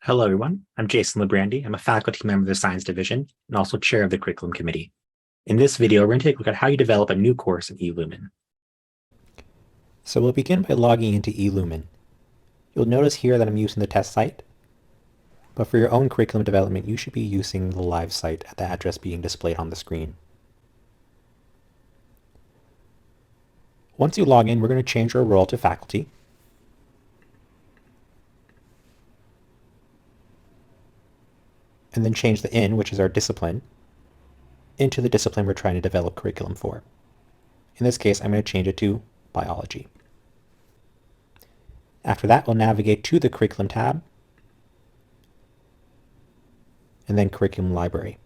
Hello, everyone. I'm Jason Librandi. I'm a faculty member of the Science Division and also chair of the Curriculum Committee. In this video, we're going to take a look at how you develop a new course in eLumen. So we'll begin by logging into eLumen. You'll notice here that I'm using the test site, but for your own curriculum development, you should be using the live site at the address being displayed on the screen. Once you log in, we're going to change your role to faculty. And then change the in, which is our discipline, into the discipline we're trying to develop curriculum for. In this case, I'm going to change it to biology. After that, we'll navigate to the curriculum tab, and then curriculum library.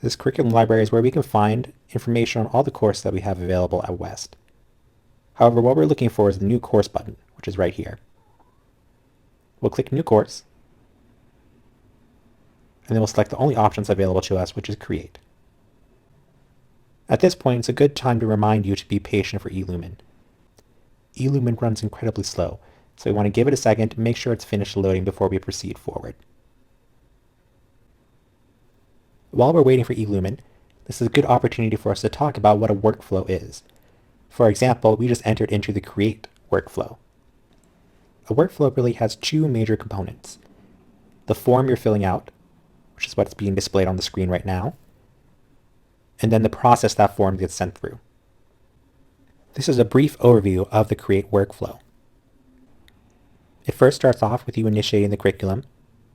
This curriculum library is where we can find information on all the courses that we have available at West. However, what we're looking for is the new course button, which is right here. We'll click new course, and then we'll select the only options available to us, which is create. At this point, it's a good time to remind you to be patient for eLumen. eLumen runs incredibly slow, so we want to give it a second to make sure it's finished loading before we proceed forward. While we're waiting for eLumen, this is a good opportunity for us to talk about what a workflow is. For example, we just entered into the create workflow. A workflow really has two major components: the form you're filling out, which is what's being displayed on the screen right now, and then the process that form gets sent through. This is a brief overview of the create workflow. It first starts off with you initiating the curriculum.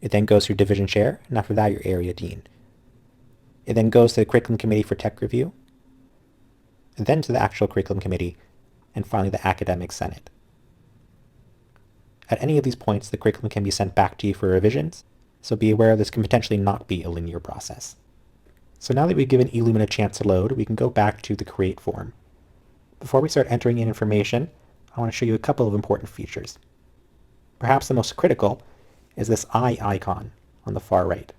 It then goes through division chair, and after that your area dean. It then goes to the curriculum committee for tech review, and then to the actual curriculum committee, and finally the academic senate. At any of these points, the curriculum can be sent back to you for revisions, so be aware this can potentially not be a linear process. So now that we've given eLumen a chance to load, we can go back to the create form. Before we start entering in information, I want to show you a couple of important features. Perhaps the most critical is this eye icon on the far right.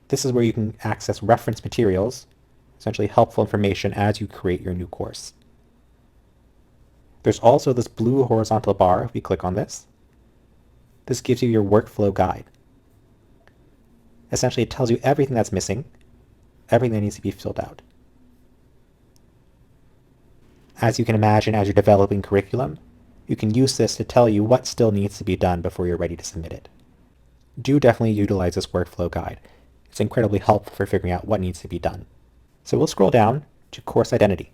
This is where you can access reference materials, essentially helpful information as you create your new course. There's also this blue horizontal bar. If we click on this, this gives you your workflow guide. Essentially, it tells you everything that's missing, everything that needs to be filled out. As you can imagine, as you're developing curriculum, you can use this to tell you what still needs to be done before you're ready to submit it. Do definitely utilize this workflow guide. It's incredibly helpful for figuring out what needs to be done. So we'll scroll down to course identity.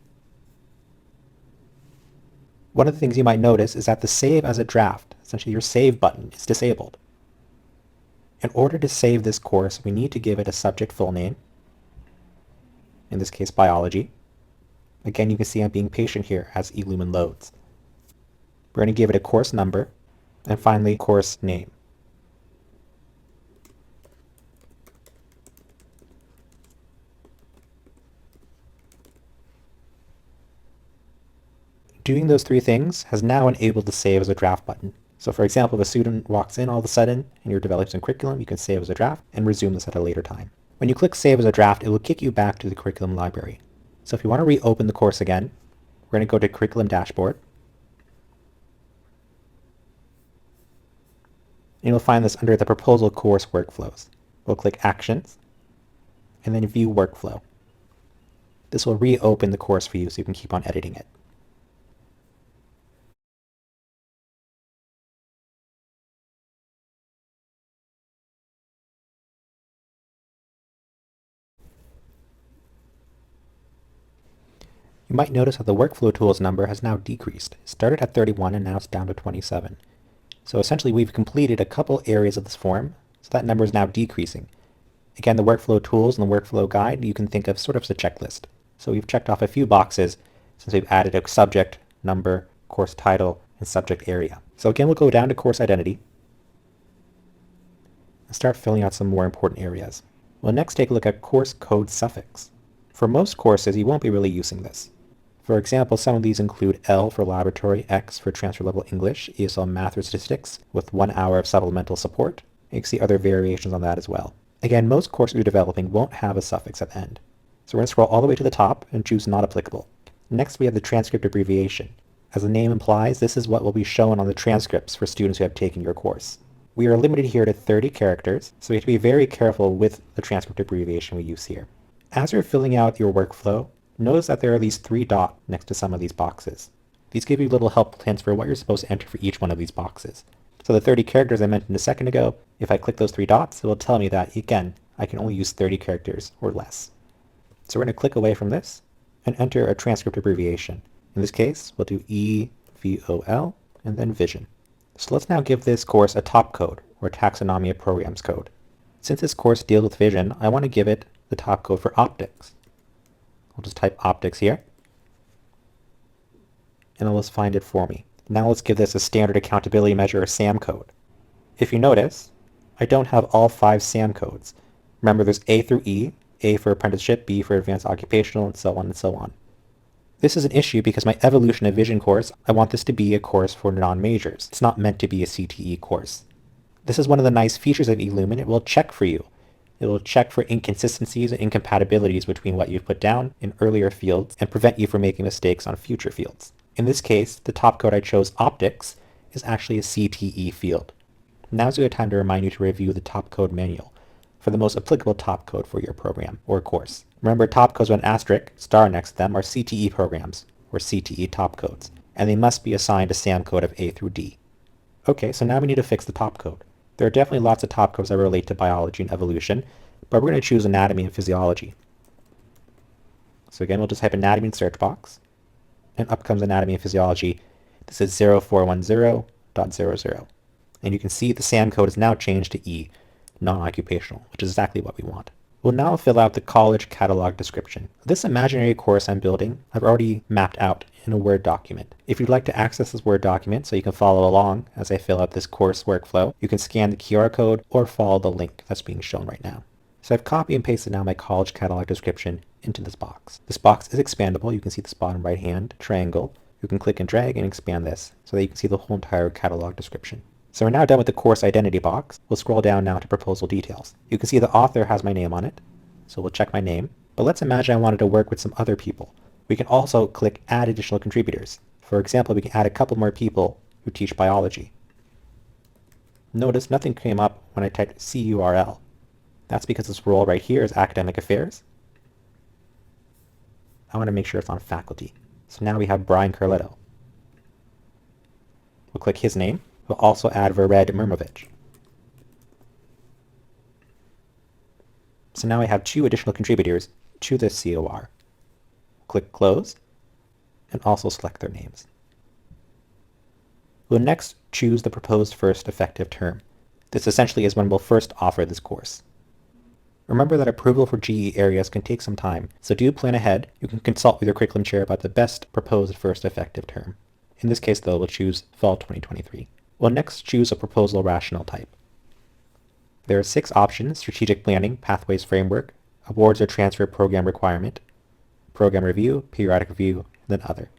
One of the things you might notice is that the save as a draft, essentially your save button, is disabled. In order to save this course, we need to give it a subject full name, in this case biology. Again, you can see I'm being patient here as eLumen loads. We're going to give it a course number, and finally course name. Doing those three things has now enabled the save as a draft button. So for example, if a student walks in all of a sudden and you're developing some curriculum, you can save as a draft and resume this at a later time. When you click save as a draft, it will kick you back to the curriculum library. So if you want to reopen the course again, we're going to go to curriculum dashboard. And you'll find this under the proposal course workflows. We'll click actions and then view workflow. This will reopen the course for you so you can keep on editing it. You might notice that the workflow tools number has now decreased. It started at 31 and now it's down to 27. So essentially we've completed a couple areas of this form, so that number is now decreasing. Again, the workflow tools and the workflow guide you can think of sort of as a checklist. So we've checked off a few boxes since we've added a subject, number, course title, and subject area. So again, we'll go down to course identity and start filling out some more important areas. We'll next take a look at course code suffix. For most courses, you won't be really using this. For example, some of these include L for laboratory, X for transfer level English, ESL math or statistics with 1 hour of supplemental support. You can see other variations on that as well. Again, most courses you're developing won't have a suffix at the end. So we're going to scroll all the way to the top and choose not applicable. Next, we have the transcript abbreviation. As the name implies, this is what will be shown on the transcripts for students who have taken your course. We are limited here to 30 characters, so we have to be very careful with the transcript abbreviation we use here. As you're filling out your workflow, notice that there are these 3 dots next to some of these boxes. These give you little helpful hints for what you're supposed to enter for each one of these boxes. So the 30 characters I mentioned a second ago, if I click those 3 dots, it will tell me that, again, I can only use 30 characters or less. So we're going to click away from this and enter a transcript abbreviation. In this case, we'll do EVOL and then Vision. So let's now give this course a top code, or Taxonomy of Programs code. Since this course deals with vision, I want to give it the top code for optics. I'll just type optics here, and it'll just find it for me. Now let's give this a standard accountability measure, or SAM code. If you notice, I don't have all 5 SAM codes. Remember, there's A through E, A for apprenticeship, B for advanced occupational, and so on and so on. This is an issue because my Evolution of Vision course, I want this to be a course for non-majors. It's not meant to be a CTE course. This is one of the nice features of eLumen. It will check for you. It will check for inconsistencies and incompatibilities between what you've put down in earlier fields and prevent you from making mistakes on future fields. In this case, the top code I chose, optics, is actually a CTE field. Now's a good time to remind you to review the top code manual for the most applicable top code for your program or course. Remember, top codes with an asterisk, star next to them, are CTE programs, or CTE top codes, and they must be assigned a SAM code of A through D. Okay, so now we need to fix the top code. There are definitely lots of top codes that relate to biology and evolution, but we're going to choose anatomy and physiology. So again, we'll just type anatomy in the search box, and up comes anatomy and physiology. This is 0410.00. And you can see the SAM code is now changed to E, non-occupational, which is exactly what we want. We'll now fill out the college catalog description. This imaginary course I'm building, I've already mapped out in a Word document. If you'd like to access this Word document so you can follow along as I fill out this course workflow, you can scan the QR code or follow the link that's being shown right now. So I've copied and pasted now my college catalog description into this box. This box is expandable. You can see this bottom right hand triangle. You can click and drag and expand this so that you can see the whole entire catalog description. So we're now done with the course identity box. We'll scroll down now to proposal details. You can see the author has my name on it, so we'll check my name. But let's imagine I wanted to work with some other people. We can also click add additional contributors. For example, we can add a couple more people who teach biology. Notice nothing came up when I typed CURL. That's because this role right here is academic affairs. I want to make sure it's on faculty. So now we have Brian Carletto. We'll click his name. We'll also add Vered Mrmovic. So now I have 2 additional contributors to this COR. Click Close, and also select their names. We'll next choose the proposed first effective term. This essentially is when we'll first offer this course. Remember that approval for GE areas can take some time, so do plan ahead. You can consult with your curriculum chair about the best proposed first effective term. In this case, though, we'll choose Fall 2023. We'll next choose a proposal rationale type. There are 6 options: strategic planning, pathways framework, awards or transfer program requirement, program review, periodic review, and then other.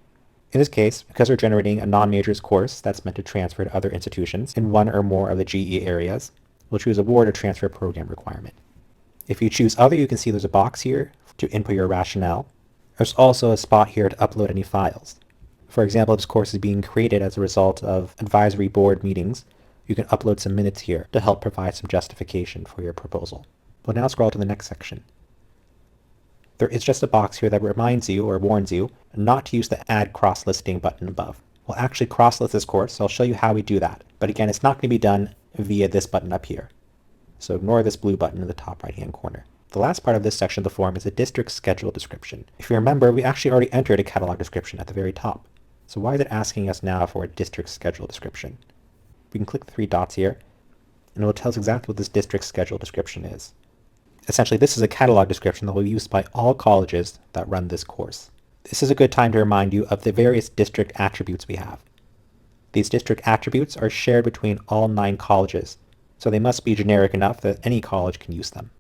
In this case, because we're generating a non-majors course that's meant to transfer to other institutions in one or more of the GE areas, we'll choose award or transfer program requirement. If you choose other, you can see there's a box here to input your rationale. There's also a spot here to upload any files. For example, if this course is being created as a result of advisory board meetings, you can upload some minutes here to help provide some justification for your proposal. We'll now scroll to the next section. There is just a box here that reminds you or warns you not to use the Add Cross-Listing button above. We'll actually cross-list this course, so I'll show you how we do that. But again, it's not going to be done via this button up here. So ignore this blue button in the top right-hand corner. The last part of this section of the form is a district schedule description. If you remember, we actually already entered a catalog description at the very top. So why is it asking us now for a district schedule description? We can click the 3 dots here, and it will tell us exactly what this district schedule description is. Essentially, this is a catalog description that will be used by all colleges that run this course. This is a good time to remind you of the various district attributes we have. These district attributes are shared between all 9 colleges, so they must be generic enough that any college can use them.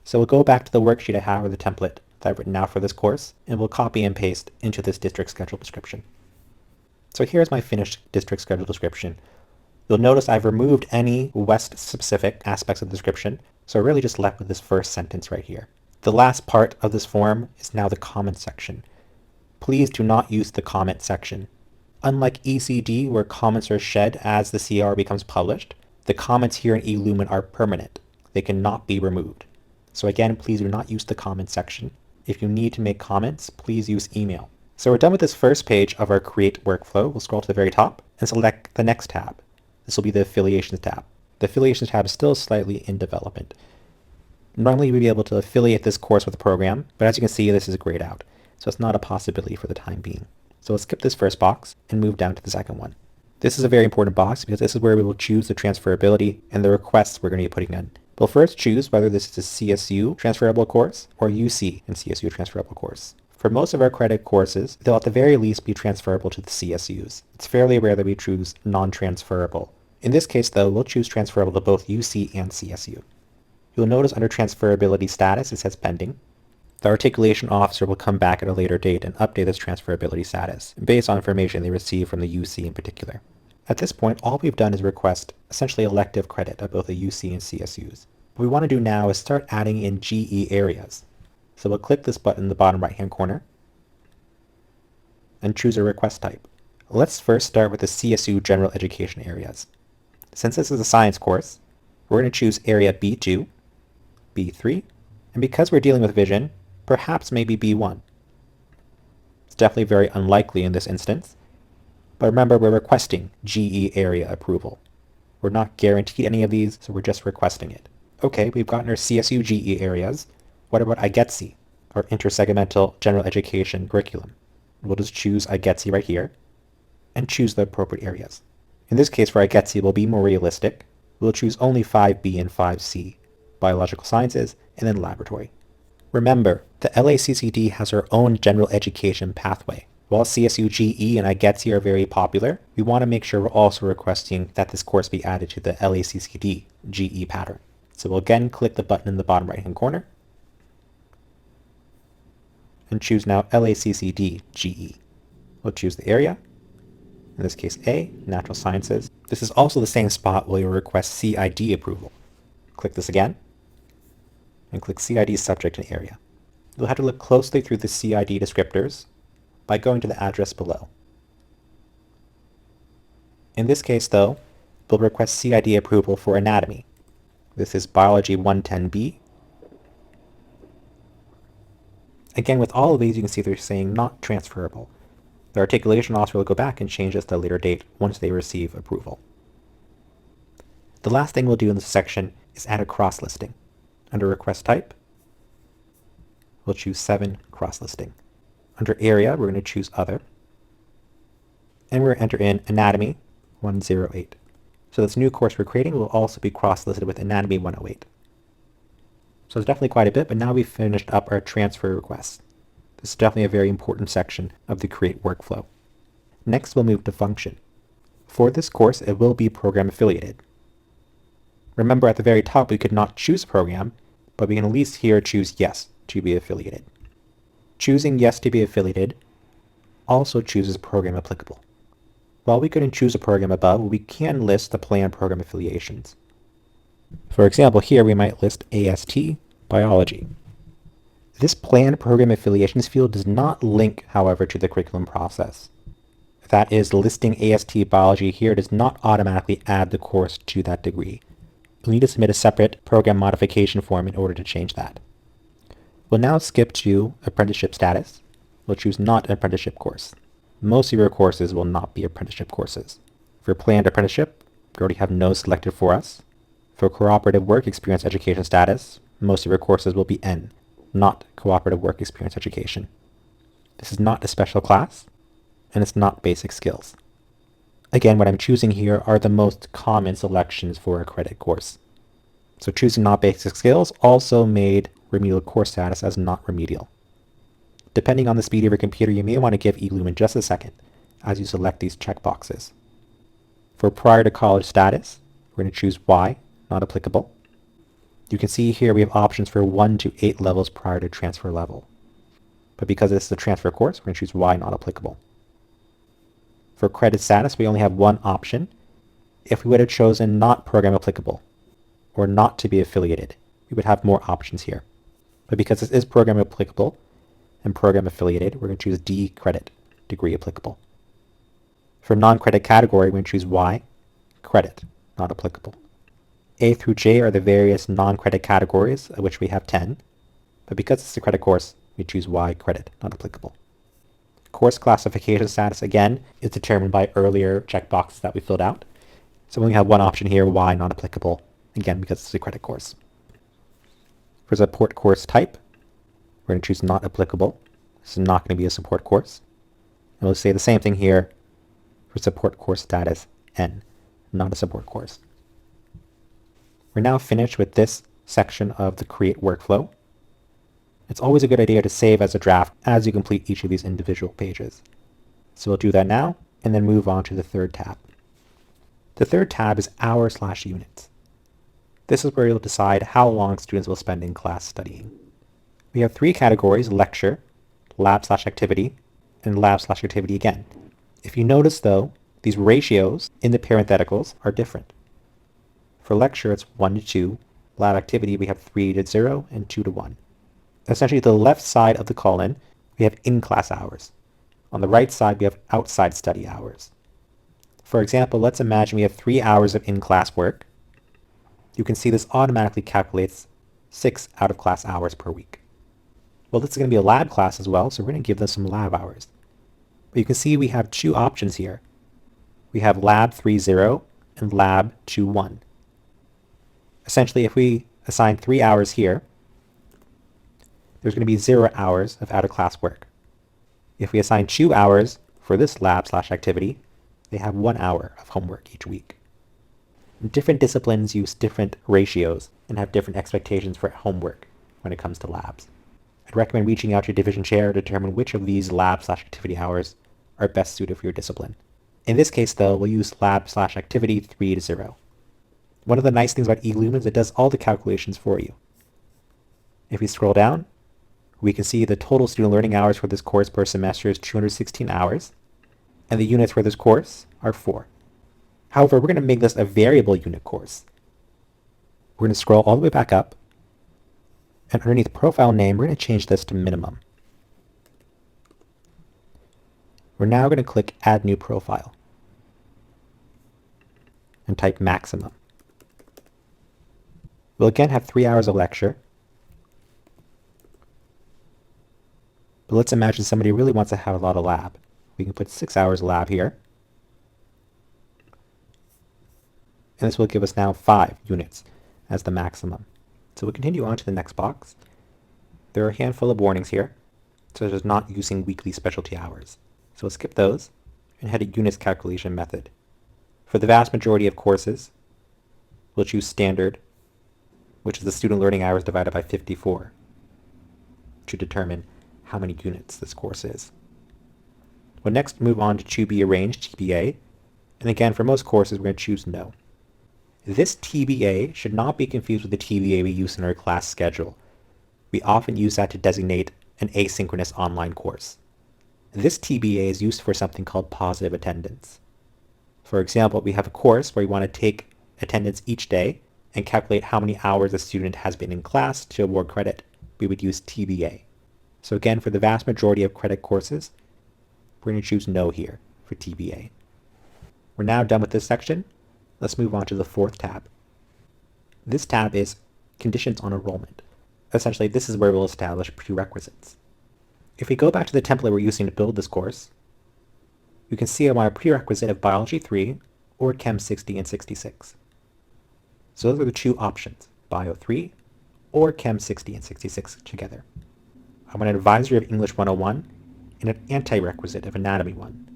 So we'll go back to the worksheet I have, or the template that I've written out for this course, and we'll copy and paste into this district schedule description. So here's my finished district schedule description. You'll notice I've removed any West-specific aspects of the description, so we're really just left with this first sentence right here. The last part of this form is now the comment section. Please do not use the comment section. Unlike ECD, where comments are shed as the CR becomes published, The comments here in eLumen are permanent. They cannot be removed. So again, please do not use the comments section. If you need to make comments, please use email. So we're done with this first page of our Create workflow. We'll scroll to the very top and select the next tab. This will be the Affiliations tab. The Affiliations tab is still slightly in development. Normally we'd be able to affiliate this course with a program, but as you can see, this is grayed out. So it's not a possibility for the time being. So let's skip this first box and move down to the second one. This is a very important box because this is where we will choose the transferability and the requests we're going to be putting in. We'll first choose whether this is a CSU transferable course or UC and CSU transferable course. For most of our credit courses, they'll at the very least be transferable to the CSUs. It's fairly rare that we choose non-transferable. In this case though, we'll choose transferable to both UC and CSU. You'll notice under transferability status it says pending. The articulation officer will come back at a later date and update this transferability status based on information they receive from the UC in particular. At this point, all we've done is request essentially elective credit of both the UC and CSUs. What we want to do now is start adding in GE areas. So we'll click this button in the bottom right hand corner and choose a request type. Let's first start with the CSU general education areas. Since this is a science course, we're going to choose area B2, B3, and because we're dealing with vision, perhaps maybe B1. It's definitely very unlikely in this instance, but remember we're requesting GE area approval. We're not guaranteed any of these, so we're just requesting it. Okay, we've gotten our CSU GE areas. What about IGETC, our intersegmental general education curriculum? We'll just choose IGETC right here and choose the appropriate areas. In this case for IGETC we'll be more realistic. We'll choose only 5B and 5C, biological sciences, and then laboratory. Remember, the LACCD has her own general education pathway. While CSU GE and IGETC are very popular, we want to make sure we're also requesting that this course be added to the LACCD GE pattern. So we'll again click the button in the bottom right hand corner and choose now LACCD GE. We'll choose the area, in this case A, Natural Sciences. This is also the same spot where you'll request CID approval. Click this again and click CID subject and area. You'll have to look closely through the CID descriptors by going to the address below. In this case though, we'll request CID approval for anatomy. This is biology 110B. Again, with all of these you can see they're saying not transferable. The articulation officer will go back and change this to a later date once they receive approval. The last thing we'll do in this section is add a cross-listing. Under request type, we'll choose 7 cross-listing. Under area, we're going to choose other. And we're going to enter in anatomy 108. So this new course we're creating will also be cross-listed with anatomy 108. So it's definitely quite a bit, but now we've finished up our transfer requests. This is definitely a very important section of the Create workflow. Next, we'll move to function. For this course, it will be program affiliated. Remember at the very top we could not choose program, but we can at least here choose yes to be affiliated. Choosing yes to be affiliated also chooses program applicable. While we couldn't choose a program above, we can list the planned program affiliations. For example, here we might list AST Biology. This planned program affiliations field does not link, however, to the curriculum process. That is, listing AST Biology here does not automatically add the course to that degree. You'll need to submit a separate program modification form in order to change that. We'll now skip to apprenticeship status. We'll choose not an apprenticeship course. Most of your courses will not be apprenticeship courses. For planned apprenticeship, we already have no selected for us. For cooperative work experience education status, most of your courses will be N, not cooperative work experience education. This is not a special class, and it's not basic skills. Again, what I'm choosing here are the most common selections for a credit course. So choosing not basic skills also made remedial course status as not remedial. Depending on the speed of your computer, you may want to give eLumen just a second as you select these checkboxes. For prior to college status, we're going to choose Y, not applicable. You can see here we have options for 1 to 8 levels prior to transfer level. But because this is a transfer course, we're going to choose Y, not applicable. For credit status, we only have one option. If we would have chosen not program applicable or not to be affiliated, we would have more options here. But because this is program applicable and program affiliated, we're going to choose D, credit, degree applicable. For non-credit category, we're going to choose Y, credit, not applicable. A through J are the various non-credit categories, of which we have 10. But because it's a credit course, we choose Y credit, not applicable. Course classification status, again, is determined by earlier checkboxes that we filled out. So we only have one option here, Y not applicable, again, because it's a credit course. For support course type, we're going to choose not applicable. This is not going to be a support course. And we'll say the same thing here for support course status N, not a support course. We're now finished with this section of the create workflow. It's always a good idea to save as a draft as you complete each of these individual pages. So we'll do that now and then move on to the third tab. The third tab is hour/units. This is where you'll decide how long students will spend in class studying. We have three categories: lecture, lab/activity, and lab/activity again. If you notice though, these ratios in the parentheticals are different. For lecture, it's 1:2. Lab activity, we have 3:0 and 2:1. Essentially, to the left side of the column, we have in-class hours. On the right side, we have outside study hours. For example, let's imagine we have 3 hours of in-class work. You can see this automatically calculates 6 out-of-class hours per week. Well, this is going to be a lab class as well, so we're going to give them some lab hours. But you can see we have two options here. We have lab 3:0 and lab 2:1. Essentially, if we assign 3 hours here, there's going to be 0 hours of out-of-class work. If we assign 2 hours for this lab/activity, they have 1 hour of homework each week. Different disciplines use different ratios and have different expectations for homework when it comes to labs. I'd recommend reaching out to your division chair to determine which of these lab/activity hours are best suited for your discipline. In this case, though, we'll use lab/activity 3:0. One of the nice things about eLumen is it does all the calculations for you. If we scroll down, we can see the total student learning hours for this course per semester is 216 hours, and the units for this course are 4. However, we're going to make this a variable unit course. We're going to scroll all the way back up, and underneath profile name, we're going to change this to minimum. We're now going to click Add New Profile and type maximum. We'll again have 3 hours of lecture. But let's imagine somebody really wants to have a lot of lab. We can put 6 hours of lab here. And this will give us now 5 units as the maximum. So we'll continue on to the next box. There are a handful of warnings here, such as not using weekly specialty hours. So we'll skip those and head to units calculation method. For the vast majority of courses, we'll choose standard, which is the student learning hours divided by 54, to determine how many units this course is. We'll next move on to to be arranged TBA, and again for most courses we're going to choose no. This TBA should not be confused with the TBA we use in our class schedule. We often use that to designate an asynchronous online course. This TBA is used for something called positive attendance. For example, we have a course where we want to take attendance each day and calculate how many hours a student has been in class to award credit. We would use TBA. So again, for the vast majority of credit courses, we're going to choose no here for TBA. We're now done with this section. Let's move on to the fourth tab. This tab is conditions on enrollment. Essentially, this is where we'll establish prerequisites. If we go back to the template we're using to build this course, you can see I want a prerequisite of Biology 3 or Chem 60 and 66. So those are the two options, Bio 3 or Chem 60 and 66 together. I want an advisory of English 101 and an anti-requisite of Anatomy 1.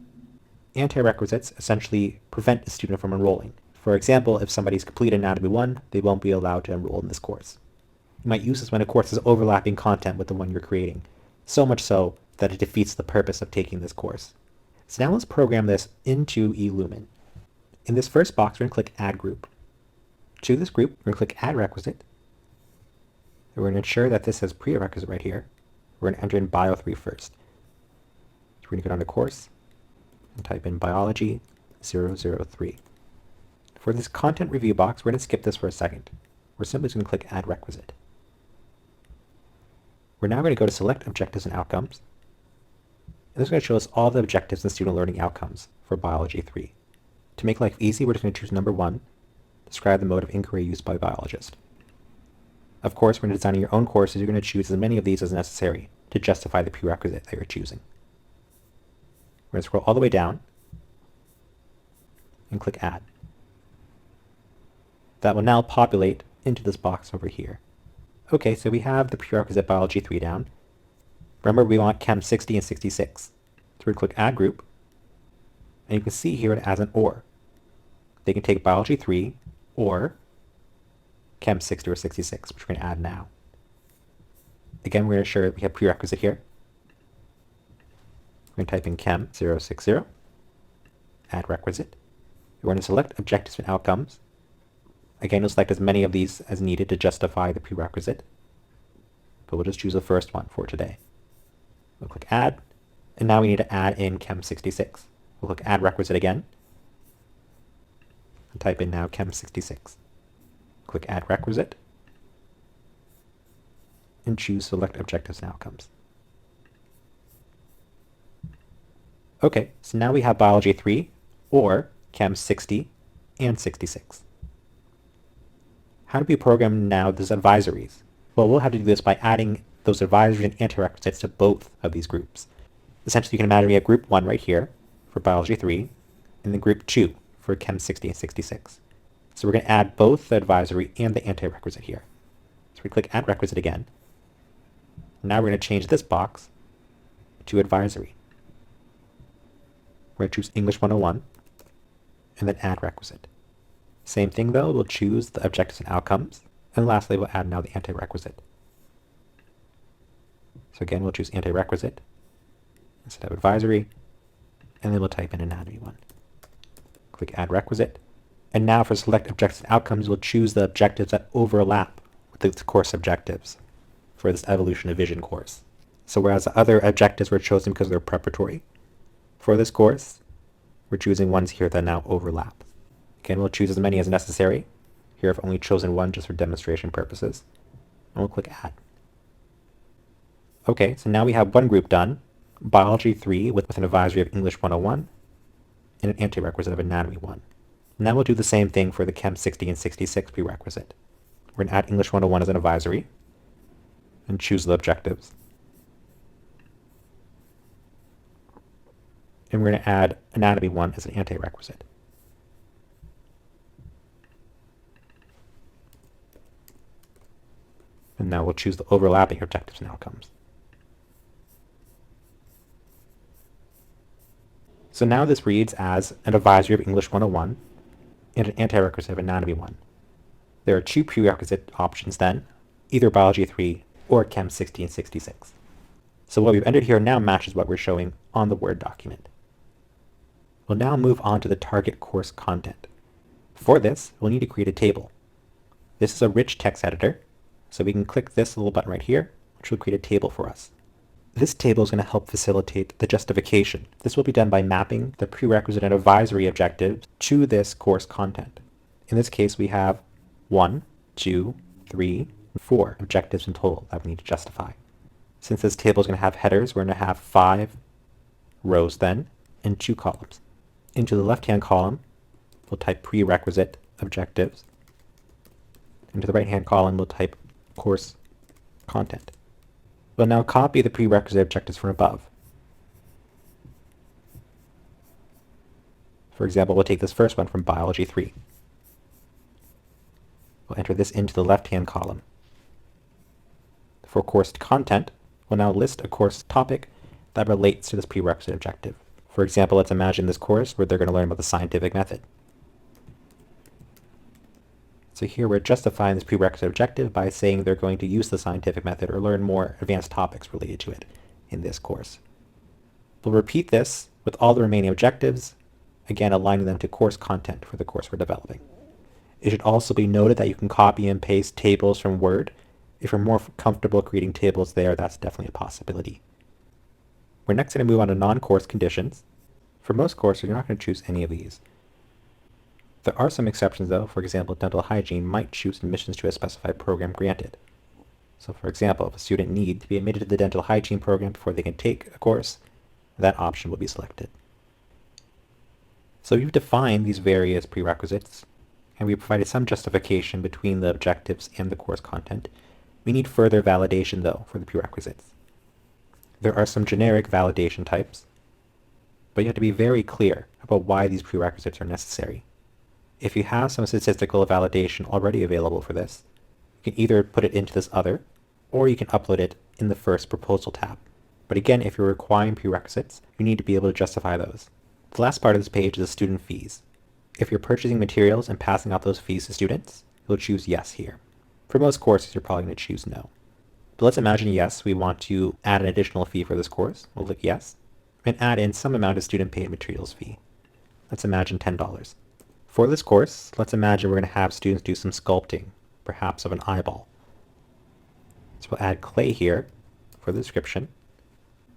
Anti-requisites essentially prevent a student from enrolling. For example, if somebody's completed Anatomy 1, they won't be allowed to enroll in this course. You might use this when a course is overlapping content with the one you're creating, so much so that it defeats the purpose of taking this course. So now let's program this into eLumen. In this first box, we're going to click Add Group. To this group, we're going to click Add Requisite. And we're going to ensure that this says Prerequisite right here. We're going to enter in Bio 3 first. So we're going to go down to Course and type in Biology 003. For this content review box, we're going to skip this for a second. We're simply just going to click Add Requisite. We're now going to go to Select Objectives and Outcomes. And this is going to show us all the objectives and student learning outcomes for Biology 3. To make life easy, we're just going to choose number 1. describe the mode of inquiry used by a biologist. Of course, when designing your own courses, you're going to choose as many of these as necessary to justify the prerequisite that you're choosing. We're going to scroll all the way down and click Add. That will now populate into this box over here. Okay, so we have the prerequisite Biology 3 down. Remember, we want Chem 60 and 66. So we're going to click Add Group, and you can see here it has an OR. They can take Biology 3 or Chem 60 or 66, which we're going to add now. Again, we're going to ensure we have prerequisite here. We're going to type in Chem 060, add requisite. We're going to select Objectives and Outcomes. Again, we'll select as many of these as needed to justify the prerequisite, but we'll just choose the first one for today. We'll click Add, and now we need to add in Chem 66. We'll click Add Requisite again, and type in now Chem 66. Click Add Requisite, and choose Select Objectives and Outcomes. Okay, so now we have Biology 3, or Chem 60 and 66. How do we program now those advisories? Well, we'll have to do this by adding those advisories and anti-requisites to both of these groups. Essentially, you can imagine we have Group 1 right here for Biology 3, and then Group 2 for Chem 60 and 66. So we're going to add both the advisory and the anti-requisite here. So we click Add Requisite again. Now we're going to change this box to Advisory. We're going to choose English 101, and then Add Requisite. Same thing though, we'll choose the Objectives and Outcomes, and lastly we'll add now the anti-requisite. So again, we'll choose anti-requisite instead of advisory, and then we'll type in Anatomy 1. Click Add Requisite, and now for Select Objectives and Outcomes, we'll choose the objectives that overlap with the course objectives for this Evolution of Vision course. So whereas the other objectives were chosen because they're preparatory, for this course, we're choosing ones here that now overlap. Again, we'll choose as many as necessary. Here I've only chosen one just for demonstration purposes. And we'll click Add. Okay, so now we have one group done, Biology 3 with an advisory of English 101 and an anti-requisite of Anatomy 1. Now we'll do the same thing for the Chem 60 and 66 prerequisite. We're going to add English 101 as an advisory and choose the objectives. And we're going to add Anatomy 1 as an anti-requisite. And now we'll choose the overlapping objectives and outcomes. So now this reads as an advisory of English 101 and an anti-requisite of Anatomy 1. There are two prerequisite options then, either Biology 3 or Chem 60 and 66. So what we've entered here now matches what we're showing on the Word document. We'll now move on to the target course content. For this, we'll need to create a table. This is a rich text editor, so we can click this little button right here, which will create a table for us. This table is going to help facilitate the justification. This will be done by mapping the prerequisite and advisory objectives to this course content. In this case, we have 1, 2, 3, 4 objectives in total that we need to justify. Since this table is going to have headers, we're going to have 5 rows then and 2 columns. Into the left-hand column, we'll type prerequisite objectives. Into the right-hand column, we'll type course content. We'll now copy the prerequisite objectives from above. For example, we'll take this first one from Biology 3. We'll enter this into the left-hand column. For course content, we'll now list a course topic that relates to this prerequisite objective. For example, let's imagine this course where they're going to learn about the scientific method. So here we're justifying this prerequisite objective by saying they're going to use the scientific method or learn more advanced topics related to it in this course. We'll repeat this with all the remaining objectives, again aligning them to course content for the course we're developing. It should also be noted that you can copy and paste tables from Word. If you're more comfortable creating tables there, that's definitely a possibility. We're next going to move on to non-course conditions. For most courses, you're not going to choose any of these. There are some exceptions though. For example, dental hygiene might choose admissions to a specified program granted. So for example, if a student needs to be admitted to the dental hygiene program before they can take a course, that option will be selected. So you've defined these various prerequisites and we provided some justification between the objectives and the course content. We need further validation, though, for the prerequisites. There are some generic validation types, but you have to be very clear about why these prerequisites are necessary. If you have some statistical validation already available for this, you can either put it into this other, or you can upload it in the first proposal tab. But again, if you're requiring prerequisites, you need to be able to justify those. The last part of this page is the student fees. If you're purchasing materials and passing out those fees to students, you'll choose yes here. For most courses, you're probably going to choose no. But let's imagine yes, we want to add an additional fee for this course. We'll click yes, and add in some amount of student paid materials fee. Let's imagine $10. For this course, let's imagine we're going to have students do some sculpting, perhaps of an eyeball. So we'll add clay here for the description,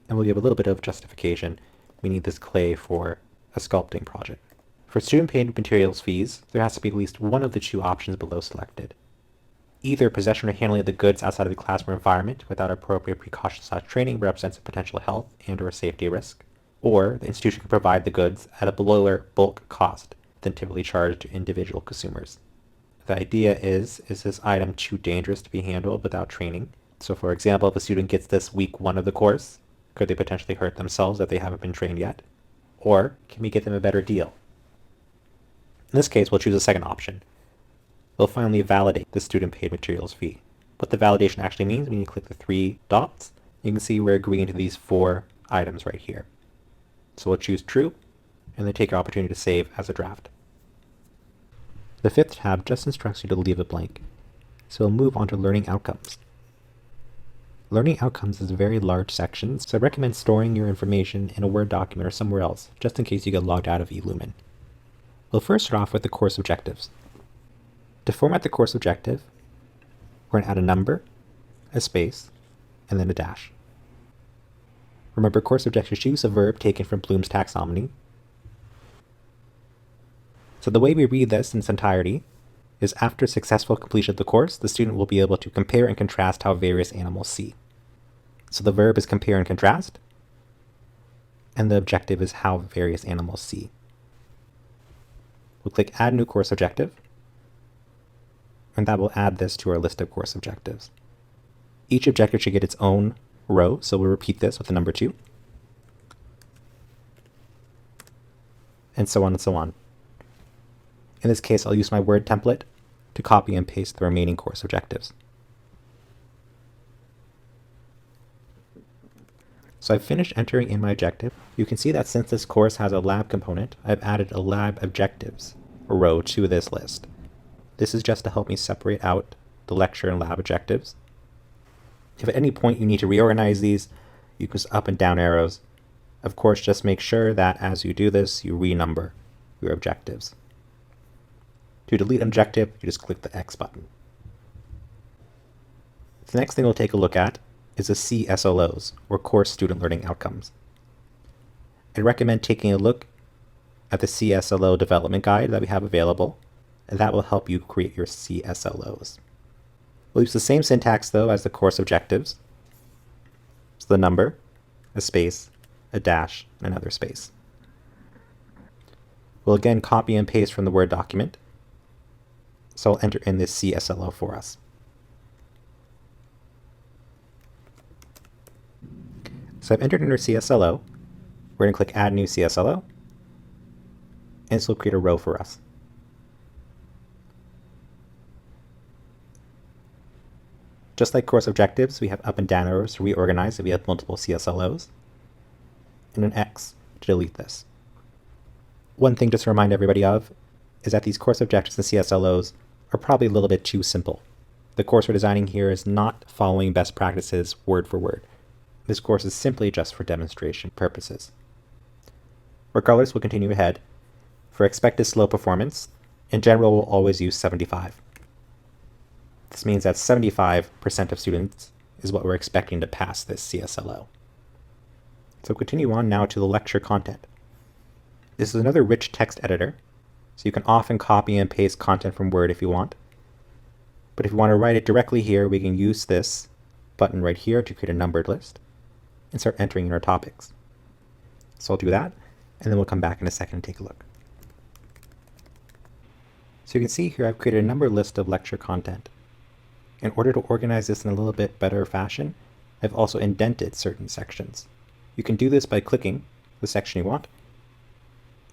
and we'll give a little bit of justification. We need this clay for a sculpting project. For student paid materials fees, there has to be at least one of the two options below selected. Either possession or handling of the goods outside of the classroom environment without appropriate precautions/training represents a potential health and/or safety risk, or the institution can provide the goods at a below bulk cost than typically charged to individual consumers. The idea is this item too dangerous to be handled without training? So for example, if a student gets this week 1 of the course, could they potentially hurt themselves if they haven't been trained yet? Or can we get them a better deal? In this case, we'll choose the second option. We'll finally validate the student paid materials fee. What the validation actually means, when you click the 3 dots, you can see we're agreeing to these 4 items right here. So we'll choose true, and then take our opportunity to save as a draft. The 5th tab just instructs you to leave it blank. So we'll move on to learning outcomes. Learning outcomes is a very large section, so I recommend storing your information in a Word document or somewhere else, just in case you get logged out of eLumen. We'll first start off with the course objectives. To format the course objective, we're going to add a number, a space, and then a dash. Remember, course objectives use a verb taken from Bloom's taxonomy. So the way we read this in its entirety is after successful completion of the course, the student will be able to compare and contrast how various animals see. So the verb is compare and contrast, and the objective is how various animals see. We'll click Add New Course Objective, and that will add this to our list of course objectives. Each objective should get its own row, so we'll repeat this with the number 2, and so on and so on. In this case, I'll use my Word template to copy and paste the remaining course objectives. So I've finished entering in my objective. You can see that since this course has a lab component, I've added a lab objectives row to this list. This is just to help me separate out the lecture and lab objectives. If at any point you need to reorganize these, you can use up and down arrows. Of course, just make sure that as you do this, you renumber your objectives. To delete an objective, you just click the X button. The next thing we'll take a look at is the CSLOs, or Course Student Learning Outcomes. I'd recommend taking a look at the CSLO development guide that we have available, and that will help you create your CSLOs. We'll use the same syntax though as the course objectives. So the number, a space, a dash, and another space. We'll again copy and paste from the Word document. So I'll enter in this CSLO for us. So I've entered in our CSLO. We're going to click Add New CSLO, and this will create a row for us. Just like course objectives, we have up and down arrows to reorganize if we have multiple CSLOs, and an X to delete this. One thing just to remind everybody of is that these course objectives and CSLOs are probably a little bit too simple. The course we're designing here is not following best practices word for word. This course is simply just for demonstration purposes. Regardless, we'll continue ahead. For expected slow performance, in general, we'll always use 75. This means that 75% of students is what we're expecting to pass this CSLO. So continue on now to the lecture content. This is another rich text editor, so you can often copy and paste content from Word if you want. But if you want to write it directly here, we can use this button right here to create a numbered list and start entering in our topics. So I'll do that, and then we'll come back in a second and take a look. So you can see here I've created a number list of lecture content. In order to organize this in a little bit better fashion, I've also indented certain sections. You can do this by clicking the section you want,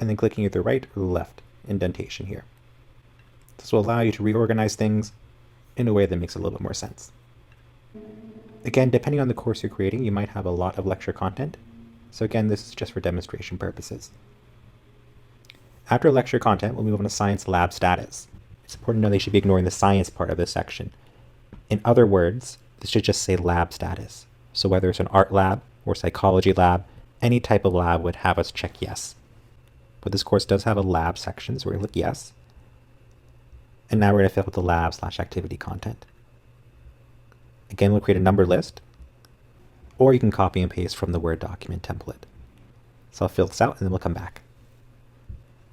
and then clicking either the right or the left indentation here. This will allow you to reorganize things in a way that makes a little bit more sense. Again, depending on the course you're creating, you might have a lot of lecture content. So again, this is just for demonstration purposes. After lecture content, we'll move on to science lab status. It's important to know they should be ignoring the science part of this section. In other words, this should just say lab status. So whether it's an art lab or psychology lab, any type of lab would have us check yes. But this course does have a lab section, so we're going to click yes. And now we're going to fill out the lab/activity content. Again, we'll create a number list, or you can copy and paste from the Word document template. So I'll fill this out and then we'll come back.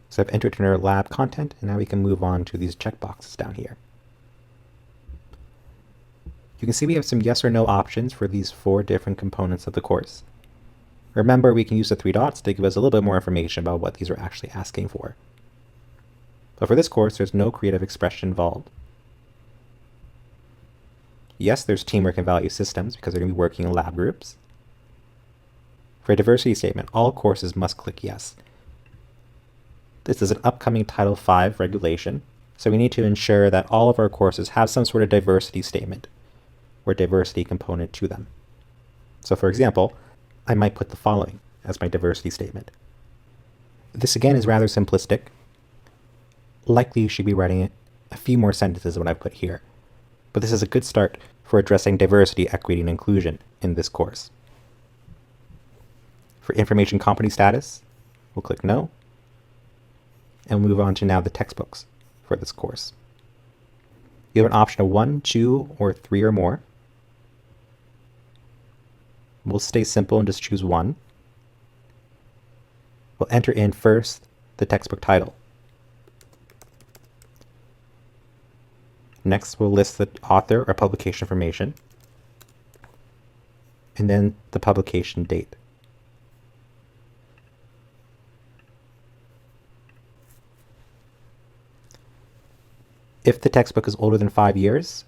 So I've entered in our lab content, and now we can move on to these checkboxes down here. You can see we have some yes or no options for these 4 different components of the course. Remember, we can use the 3 dots to give us a little bit more information about what these are actually asking for. But for this course, there's no creative expression involved. Yes, there's teamwork and value systems because they're going to be working in lab groups. For a diversity statement, all courses must click yes. This is an upcoming Title V regulation, so we need to ensure that all of our courses have some sort of diversity statement or diversity component to them. So for example, I might put the following as my diversity statement. This again is rather simplistic. Likely you should be writing a few more sentences than what I've put here, but this is a good start for addressing diversity, equity, and inclusion in this course. For information competency status, we'll click no, and we'll move on to now the textbooks for this course. You have an option of 1, 2, or 3 or more. We'll stay simple and just choose 1. We'll enter in first the textbook title. Next, we'll list the author or publication information, and then the publication date. If the textbook is older than 5 years,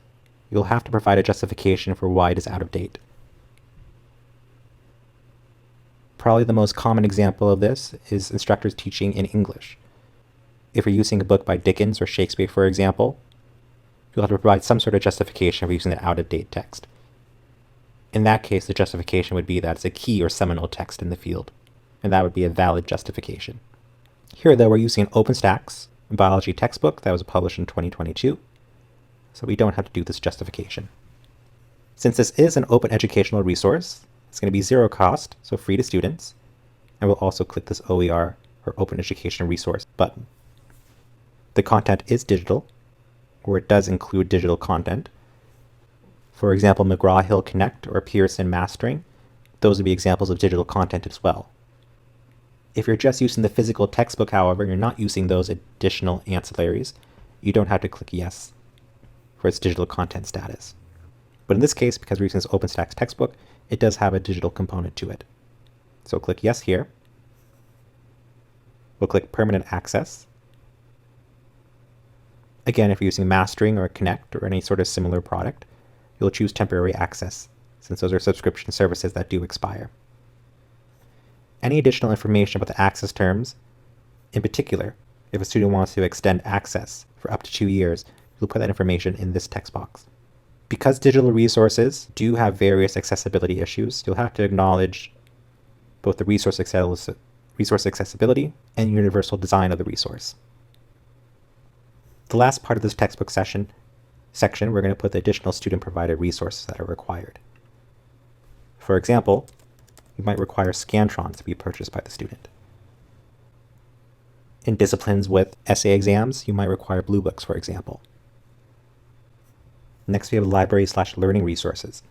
you'll have to provide a justification for why it is out of date. Probably the most common example of this is instructors teaching in English. If you're using a book by Dickens or Shakespeare, for example, you'll have to provide some sort of justification for using the out-of-date text. In that case, the justification would be that it's a key or seminal text in the field, and that would be a valid justification. Here, though, we're using an OpenStax biology textbook that was published in 2022, so we don't have to do this justification. Since this is an open educational resource, it's going to be zero cost, so free to students, and we'll also click this OER, or Open Education Resource button. The content is digital, or it does include digital content. For example, McGraw-Hill Connect or Pearson Mastering, those would be examples of digital content as well. If you're just using the physical textbook, however, you're not using those additional ancillaries, you don't have to click yes for its digital content status. But in this case, because we're using this OpenStax textbook, it does have a digital component to it. So click yes here. We'll click permanent access. Again, if you're using Mastering or Connect or any sort of similar product, you'll choose temporary access, since those are subscription services that do expire. Any additional information about the access terms, in particular, if a student wants to extend access for up to 2 years, you'll put that information in this text box. Because digital resources do have various accessibility issues, you'll have to acknowledge both the resource accessibility and universal design of the resource. The last part of this textbook section, we're going to put the additional student-provided resources that are required. For example, you might require Scantrons to be purchased by the student. In disciplines with essay exams, you might require Blue Books, for example. Next, we have library/learning resources.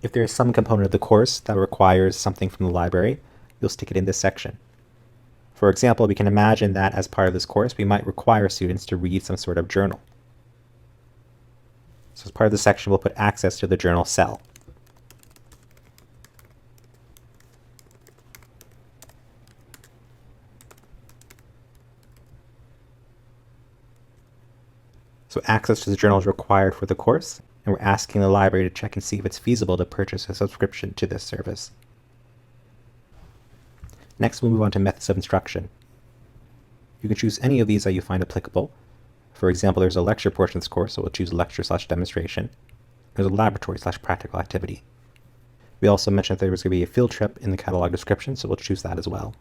If there is some component of the course that requires something from the library, you'll stick it in this section. For example, we can imagine that as part of this course, we might require students to read some sort of journal. So as part of the section, we'll put access to the journal cell. So access to the journal is required for the course, and we're asking the library to check and see if it's feasible to purchase a subscription to this service. Next, we'll move on to methods of instruction. You can choose any of these that you find applicable. For example, there's a lecture portion of this course, so we'll choose lecture/demonstration. There's a laboratory/practical activity. We also mentioned that there was going to be a field trip in the catalog description, so we'll choose that as well.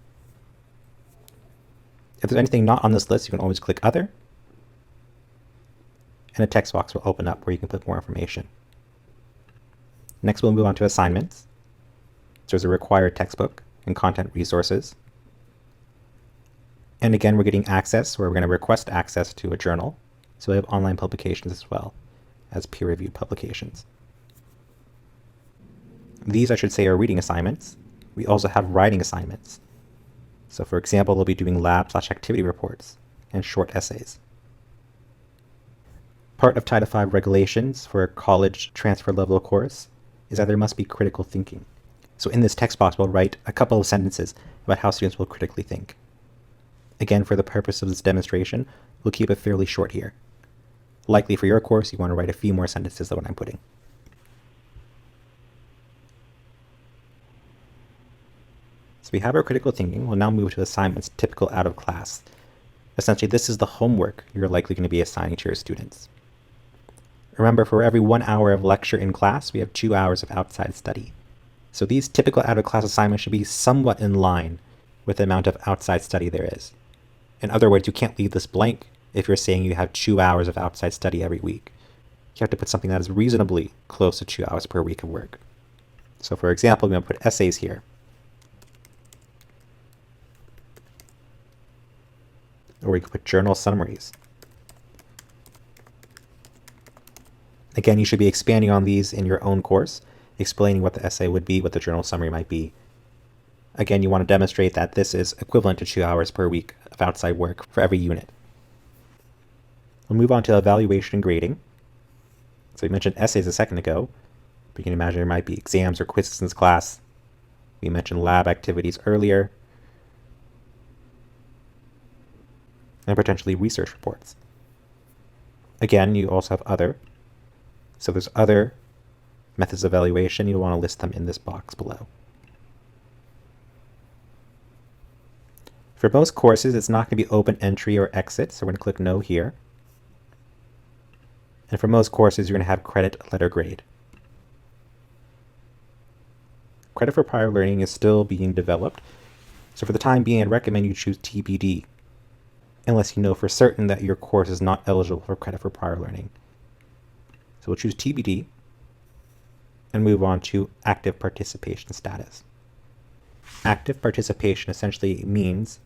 If there's anything not on this list, you can always click Other, and a text box will open up where you can put more information. Next, we'll move on to assignments. So there's a required textbook and content resources. And again, we're getting access, where we're going to request access to a journal. So we have online publications as well as peer-reviewed publications. These, I should say, are reading assignments. We also have writing assignments. So for example, we'll be doing lab/activity reports and short essays. Part of Title V regulations for a college transfer level course is that there must be critical thinking. So in this text box, we'll write a couple of sentences about how students will critically think. Again, for the purpose of this demonstration, we'll keep it fairly short here. Likely for your course, you want to write a few more sentences than what I'm putting. So we have our critical thinking. We'll now move to assignments typical out of class. Essentially, this is the homework you're likely going to be assigning to your students. Remember, for every 1 hour of lecture in class, we have 2 hours of outside study. So these typical out-of-class assignments should be somewhat in line with the amount of outside study there is. In other words, you can't leave this blank if you're saying you have 2 hours of outside study every week. You have to put something that is reasonably close to 2 hours per week of work. So for example, I'm going to put essays here. Or we could put journal summaries. Again, you should be expanding on these in your own course, explaining what the essay would be, what the journal summary might be. Again, you want to demonstrate that this is equivalent to 2 hours per week of outside work for every unit. We'll move on to evaluation and grading. So we mentioned essays a second ago, but you can imagine there might be exams or quizzes in this class. We mentioned lab activities earlier, and potentially research reports. Again, you also have other. So there's other methods of evaluation. You'll want to list them in this box below. For most courses, it's not going to be open entry or exit, so we're going to click No here. And for most courses, you're going to have credit letter grade. Credit for prior learning is still being developed, so for the time being, I'd recommend you choose TBD, unless you know for certain that your course is not eligible for credit for prior learning. So we'll choose TBD and move on to active participation status. Active participation essentially means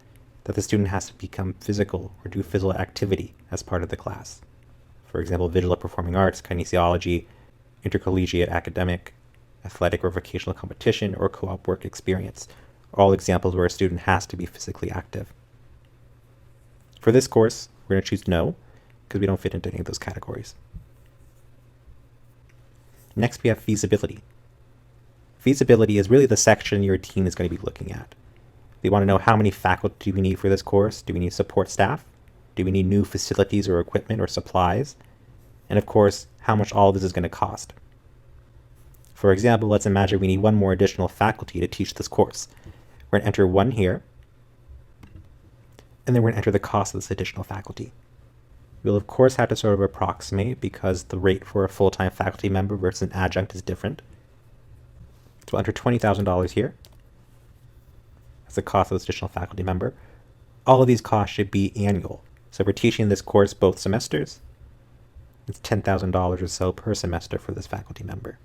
that the student has to become physical or do physical activity as part of the class. For example, visual or performing arts, kinesiology, intercollegiate academic, athletic or vocational competition, or co-op work experience. All examples where a student has to be physically active. For this course, we're going to choose No, because we don't fit into any of those categories. Next, we have feasibility. Feasibility is really the section your team is going to be looking at. They want to know how many faculty do we need for this course? Do we need support staff? Do we need new facilities or equipment or supplies? And of course, how much all of this is going to cost. For example, let's imagine we need one more additional faculty to teach this course. We're going to enter 1 here, and then we're going to enter the cost of this additional faculty. We'll of course have to sort of approximate because the rate for a full-time faculty member versus an adjunct is different. So we'll enter $20,000 here. That's the cost of this additional faculty member. All of these costs should be annual. So if we're teaching this course both semesters, it's $10,000 or so per semester for this faculty member.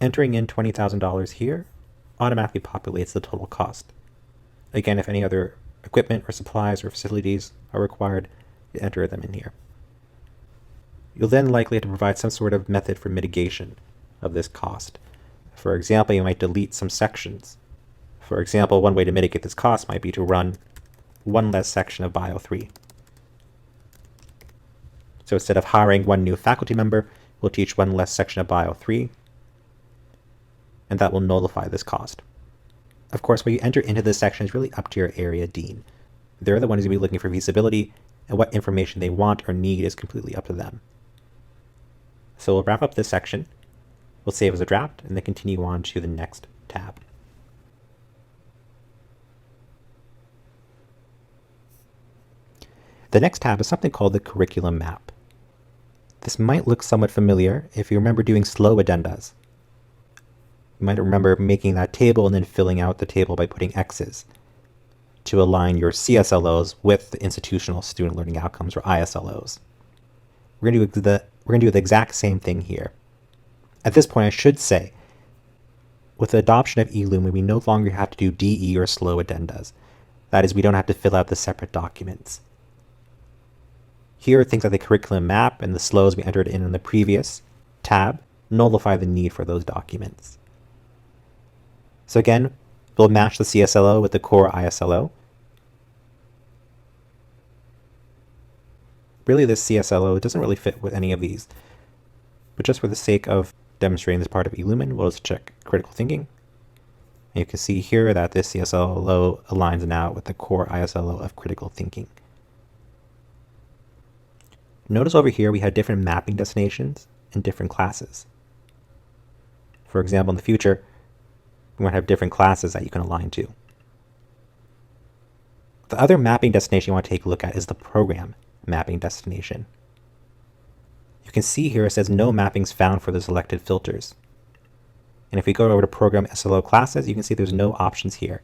Entering in $20,000 here automatically populates the total cost. Again, if any other equipment or supplies or facilities are required, you enter them in here. You'll then likely have to provide some sort of method for mitigation of this cost. For example, you might delete some sections. For example, one way to mitigate this cost might be to run one less section of Bio 3. So instead of hiring one new faculty member, we'll teach one less section of Bio 3, and that will nullify this cost. Of course, what you enter into this section is really up to your area dean. They're the ones who will be looking for feasibility, and what information they want or need is completely up to them. So we'll wrap up this section, we'll save as a draft, and then continue on to the next tab. The next tab is something called the curriculum map. This might look somewhat familiar if you remember doing slow addendas. You might remember making that table and then filling out the table by putting X's to align your CSLOs with the institutional student learning outcomes, or ISLOs. We're going to do the exact same thing here. At this point, I should say, with the adoption of eLumen, we no longer have to do DE or slow addendas. That is, we don't have to fill out the separate documents. Here, things like the curriculum map and the slows we entered in the previous tab nullify the need for those documents. So again, we'll match the CSLO with the core ISLO. Really, this CSLO doesn't really fit with any of these, but just for the sake of demonstrating this part of eLumen, we'll just check critical thinking. And you can see here that this CSLO aligns now with the core ISLO of critical thinking. Notice over here we have different mapping destinations and different classes. For example, in the future, we might have different classes that you can align to. The other mapping destination you want to take a look at is the program mapping destination. You can see here it says no mappings found for the selected filters. And if we go over to program SLO classes, you can see there's no options here.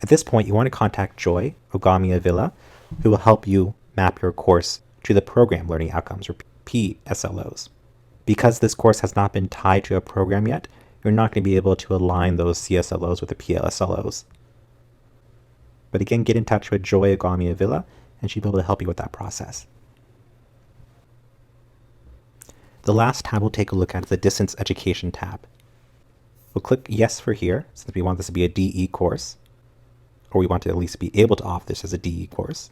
At this point, you want to contact Joy Ogami Avila, who will help you map your course to the program learning outcomes, or PSLOs. Because this course has not been tied to a program yet, you're not going to be able to align those CSLOs with the PSLOs. But again, get in touch with Joy Ogami Avila, and she'll be able to help you with that process. The last tab we'll take a look at is the Distance Education tab. We'll click Yes for here, since we want this to be a DE course, or we want to at least be able to offer this as a DE course.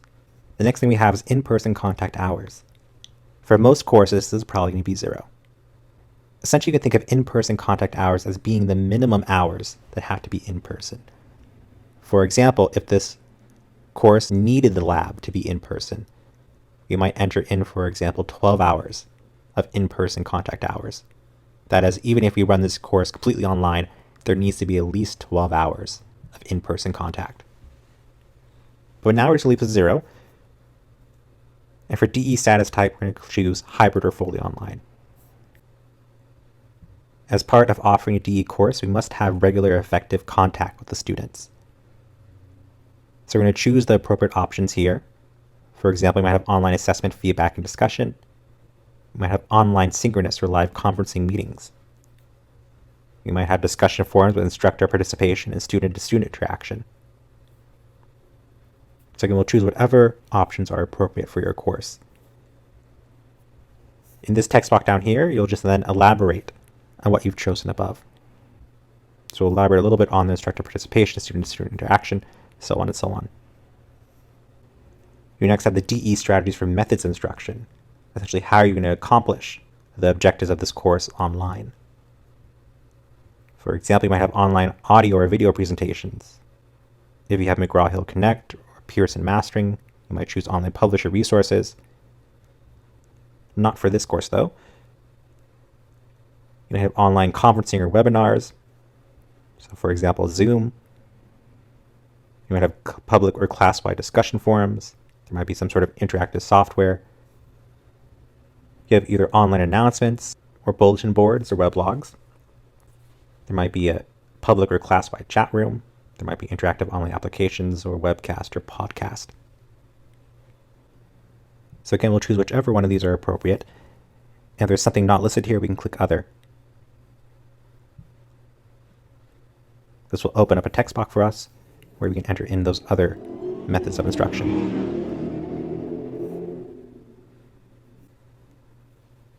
The next thing we have is in-person contact hours. For most courses, this is probably going to be 0. Essentially, you can think of in-person contact hours as being the minimum hours that have to be in person. For example, if this course needed the lab to be in person, you might enter in, for example, 12 hours of in-person contact hours. That is, even if we run this course completely online, there needs to be at least 12 hours of in-person contact. But now we're just going to leave it 0. And for DE status type, we're going to choose hybrid or fully online. As part of offering a DE course, we must have regular effective contact with the students. So we're going to choose the appropriate options here. For example, we might have online assessment, feedback, and discussion. We might have online synchronous or live conferencing meetings. We might have discussion forums with instructor participation and student-to-student interaction. So again, we'll choose whatever options are appropriate for your course. In this text box down here, you'll just then elaborate on what you've chosen above. So we'll elaborate a little bit on the instructor participation, student-to-student interaction, so on and so on. You next have the DE strategies for methods instruction. Essentially, how are you going to accomplish the objectives of this course online? For example, you might have online audio or video presentations. If you have McGraw-Hill Connect or Pearson Mastering, you might choose online publisher resources. Not for this course, though. You might have online conferencing or webinars. So for example, Zoom. You might have public or class-wide discussion forums. There might be some sort of interactive software. You have either online announcements or bulletin boards or weblogs. There might be a public or class-wide chat room. There might be interactive online applications or webcast or podcast. So again, we'll choose whichever one of these are appropriate. And if there's something not listed here, we can click Other. This will open up a text box for us where we can enter in those other methods of instruction.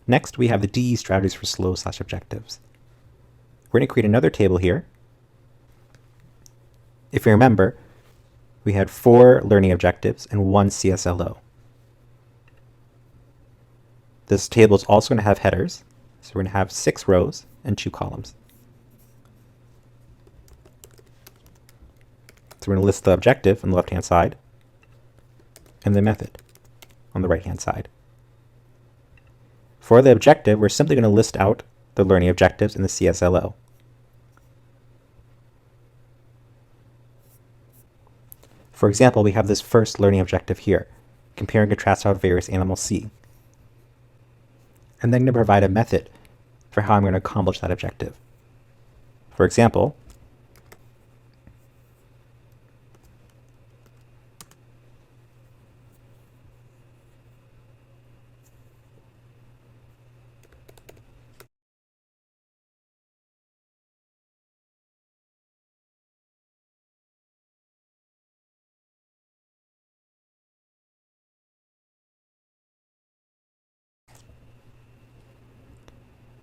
Next, we have the DE strategies for slow/objectives. We're going to create another table here. If you remember, we had 4 learning objectives and 1 CSLO. This table is also going to have headers, so we're going to have 6 rows and 2 columns. So we're going to list the objective on the left-hand side, and the method on the right-hand side. For the objective, we're simply going to list out the learning objectives in the CSLO. For example, we have this first learning objective here, compare and contrast how various animals see. And then I'm going to provide a method for how I'm going to accomplish that objective. For example,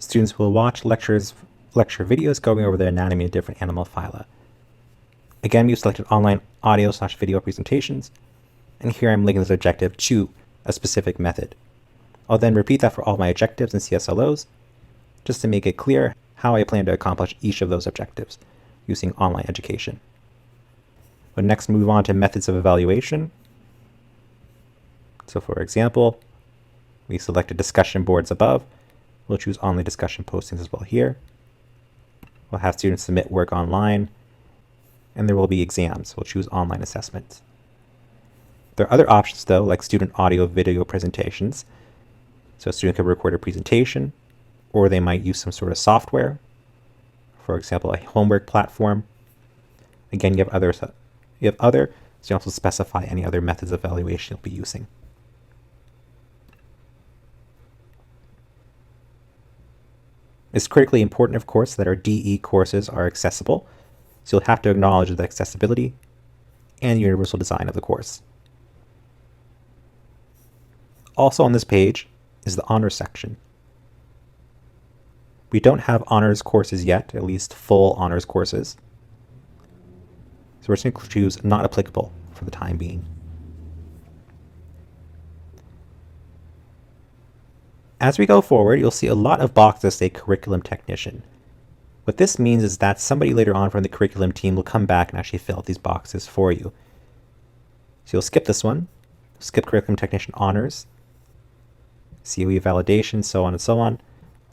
students will watch lecture videos going over the anatomy of different animal phyla. Again, we've selected online audio/video presentations, and here I'm linking this objective to a specific method. I'll then repeat that for all my objectives and CSLOs, just to make it clear how I plan to accomplish each of those objectives using online education. We'll next move on to methods of evaluation. So for example, we selected discussion boards above. We'll choose online discussion postings as well here. We'll have students submit work online, and there will be exams. We'll choose online assessments. There are other options though, like student audio video presentations. So a student could record a presentation, or they might use some sort of software, for example, a homework platform. Again, you have other, so you also specify any other methods of evaluation you'll be using. It's critically important, of course, that our DE courses are accessible, so you'll have to acknowledge the accessibility and universal design of the course. Also on this page is the honors section. We don't have honors courses yet, at least full honors courses. So we're just going to choose not applicable for the time being. As we go forward, you'll see a lot of boxes say curriculum technician. What this means is that somebody later on from the curriculum team will come back and actually fill out these boxes for you. So you'll skip this one, skip curriculum technician honors, COE validation, so on and so on.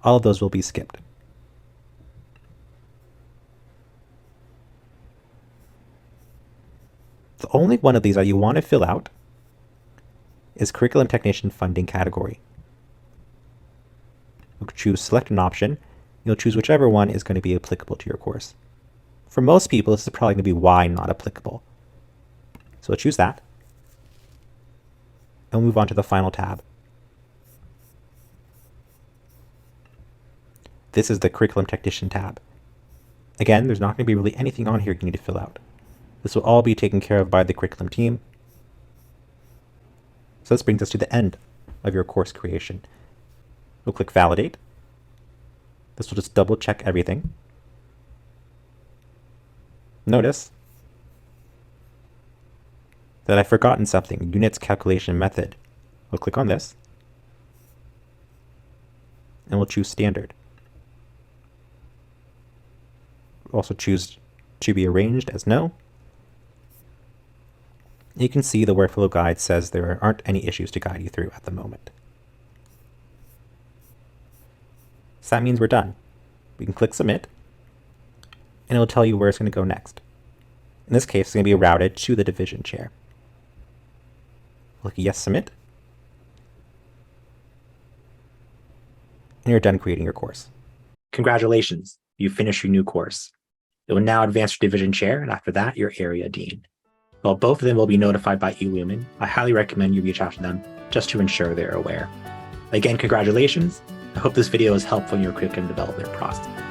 All of those will be skipped. The only one of these that you want to fill out is curriculum technician funding category. You'll choose select an option. You'll choose whichever one is going to be applicable to your course. For most people, this is probably going to be why not applicable. So we'll choose that. And we'll move on to the final tab. This is the curriculum technician tab. Again, there's not going to be really anything on here you need to fill out. This will all be taken care of by the curriculum team. So this brings us to the end of your course creation. We'll click validate. This will just double check everything. Notice that I've forgotten something, units calculation method. We'll click on this and we'll choose standard. We'll also choose to be arranged as no. You can see the workflow guide says there aren't any issues to guide you through at the moment. So that means we're done. We can click submit, and it'll tell you where it's going to go next. In this case, it's going to be routed to the division chair. Click yes, submit, and you're done creating your course. Congratulations, you finished your new course. It will now advance to division chair, and after that, your area dean. While both of them will be notified by eLumen, I highly recommend you reach out to them just to ensure they're aware. Again, congratulations. I hope this video is helpful in your curriculum development process.